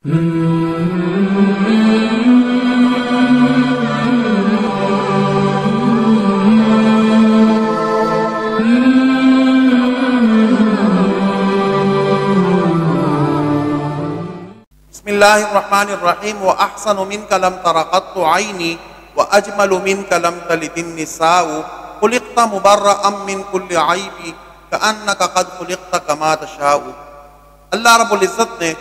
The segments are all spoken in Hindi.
बिस्मिल्लाहिर्रहमानिर्रहीम व अहसनु मिनका लम तरा क़त्तु ऐनी व अजमलु मिनका लम तलिदिन निसाउ खुलिक़्ता मुबर्रअम मिन कुल्लि ऐबी कअन्नका क़द खुलिक़्ता कमा तशाउ। अल्लाह रब्बुल इज़्ज़त ने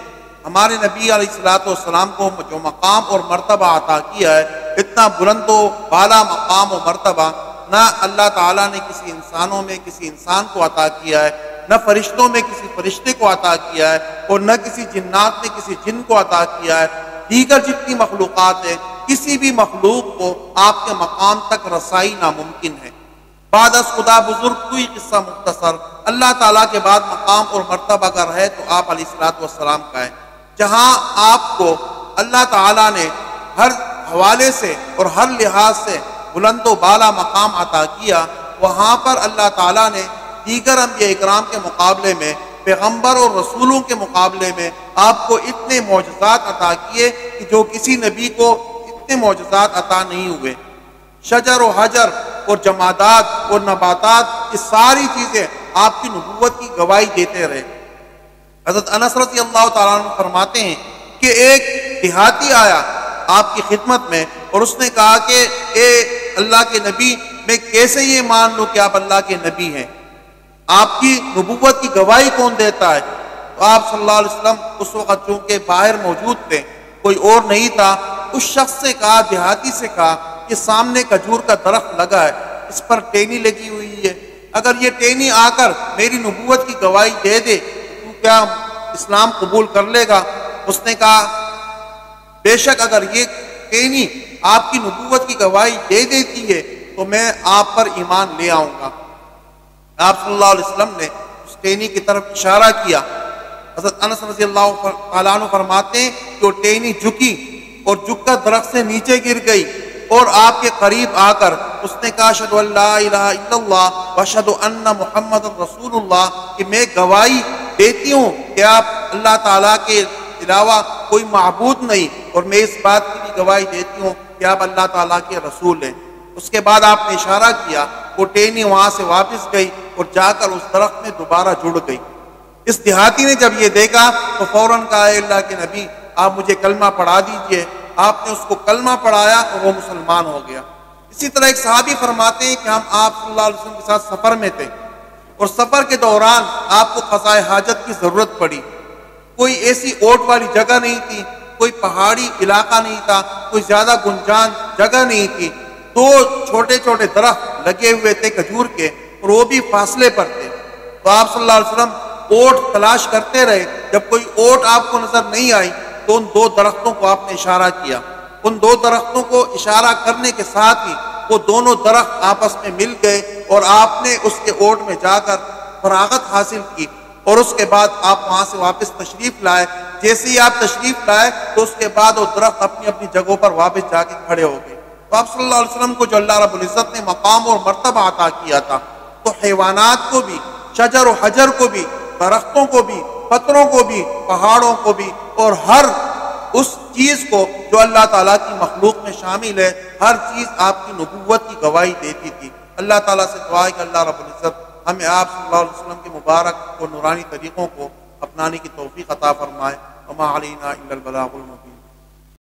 हमारे नबी अलैहिस्सलातु वस्सलाम को जो मकाम और मर्तबा अता किया है, इतना बुलंद व बाला मकाम और मर्तबा न अल्लाह ताला ने किसी इंसानों में किसी इंसान को अता किया है, न फरिश्तों में किसी फरिश्ते को अता किया है, और न किसी जिन्नात ने किसी जिन को अता किया है। दीगर जितनी मखलूक़ात है, किसी भी मखलूक को आपके मकाम तक रसाई नामुमकिन है। बाद अस खुदा बुजुर्ग कोई किस्सा मुख्तसर, अल्लाह ताला के बाद मकाम और मर्तबा अगर है तो आप अलैहिस्सलातु वस्सलाम का है। जहाँ आपको अल्लाह ताला ने हर हवाले से और हर लिहाज से बुलंद व बाला मकाम अता किया, वहाँ पर अल्लाह ताला ने दीगर अंबिया इकराम के मुकाबले में, पैगम्बर और रसूलों के मुकाबले में आपको इतने मौजज़ात अता किए कि जो किसी नबी को इतने मौजज़ात अता नहीं हुए। शजर व हजर और जमादात और नबातात, ये सारी चीज़ें आपकी नबूवत की गवाही देते रहे। हज़रत अनस रज़ी अल्लाह तआला अन्हु फरमाते हैं कि एक देहाती आया आपकी खिदमत में और उसने कहा कि ए अल्लाह के नबी, मैं कैसे ये मान लूँ कि आप अल्लाह के नबी हैं, आपकी नबूवत की गवाही कौन देता है? तो आप सल्लल्लाहु अलैहि वसल्लम उस वक़्त चूँकि बाहर मौजूद थे, कोई और नहीं था, उस शख्स से कहा, देहाती से कहा कि सामने खजूर का दरख्त लगा है, इस पर टहनी लगी हुई है, अगर ये टहनी आकर मेरी नबूवत की गवाही दे दे तो क्या इस्लाम कबूल कर लेगा? उसने कहा, बेशक अगर ये टहनी आपकी नबूवत की गवाही दे देती है तो मैं आप पर ईमान ले आऊँगा। आप सल्लल्लाहु अलैहि वसल्लम ने उस टहनी की तरफ इशारा किया। हज़रत अनस रज़ियल्लाहु तआला अन्हु फरमाते हैं कि वो टहनी झुकी और झुककर दरख्त से नीचे गिर गई और आपके करीब आकर उसने कहा, अशहदु अल्ला इलाहा इल्लल्लाह व अशहदु अन्ना मुहम्मदुर रसूलुल्लाह, कि मैं गवाही देती हूँ कि आप अल्लाह ताला के अलावा कोई माबूद नहीं, और मैं इस बात की भी गवाही देती हूँ कि आप अल्लाह ताला के रसूल हैं। उसके बाद आपने इशारा किया, वो टहनी वहाँ से वापस गई और जाकर उस दरख्त में दोबारा जुड़ गई। इस देहाती ने जब ये देखा तो फौरन कहा, अल्लाह के नबी, आप मुझे कलमा पढ़ा दीजिए। आपने उसको कलमा पढ़ाया और वो मुसलमान हो गया। इसी तरह एक सहाबी फरमाते हैं कि हम आप सल्लल्लाहु अलैहि वसल्लम के साथ सफ़र में थे और सफ़र के दौरान आपको क़ज़ाए हाजत की ज़रूरत पड़ी। कोई ऐसी ओट वाली जगह नहीं थी, कोई पहाड़ी इलाका नहीं था, कोई ज़्यादा गुंजान जगह नहीं थी। दो छोटे छोटे दरख्त लगे हुए थे खजूर के और वो भी फासले पर थे। तो आप सल्लल्लाहु अलैहि वसल्लम ओट तलाश करते रहे। जब कोई ओट आपको नजर नहीं आई तो उन दो दरख्तों को आपने इशारा किया। उन दो दरख्तों को इशारा करने के साथ ही वो दोनों दरख्त आपस में मिल गए और आपने उसके ओट में जाकर फरागत हासिल की और उसके बाद आप वहाँ से वापस तशरीफ लाए। जैसे ही आप तशरीफ लाए तो उसके बाद वो दरख्त अपनी अपनी जगहों पर वापस जाके खड़े हो गए। तो आप सल्लल्लाहु अलैहि वसल्लम को जो अल्लाह रब्बुल इज़्ज़त ने मकाम और मर्तबा अता किया था, तो हैवानात को भी, शजर और हजर को भी, दरख्तों को भी, पत्थरों को भी, पहाड़ों को भी, और हर उस चीज़ को जो अल्लाह ताला की मखलूक में शामिल है, हर चीज़ आपकी नबूवत की गवाही देती थी। अल्लाह ताला से दुआ है कि अल्लाह रब्बुल इज़्ज़त हमें आप सल्लल्लाहु अलैहि वसल्लम के मुबारक और नूरानी तरीक़ों को अपनाने की तौफ़ीक़ अता फरमाए। वमा अलैना इल्लल बलागुल मुबीन।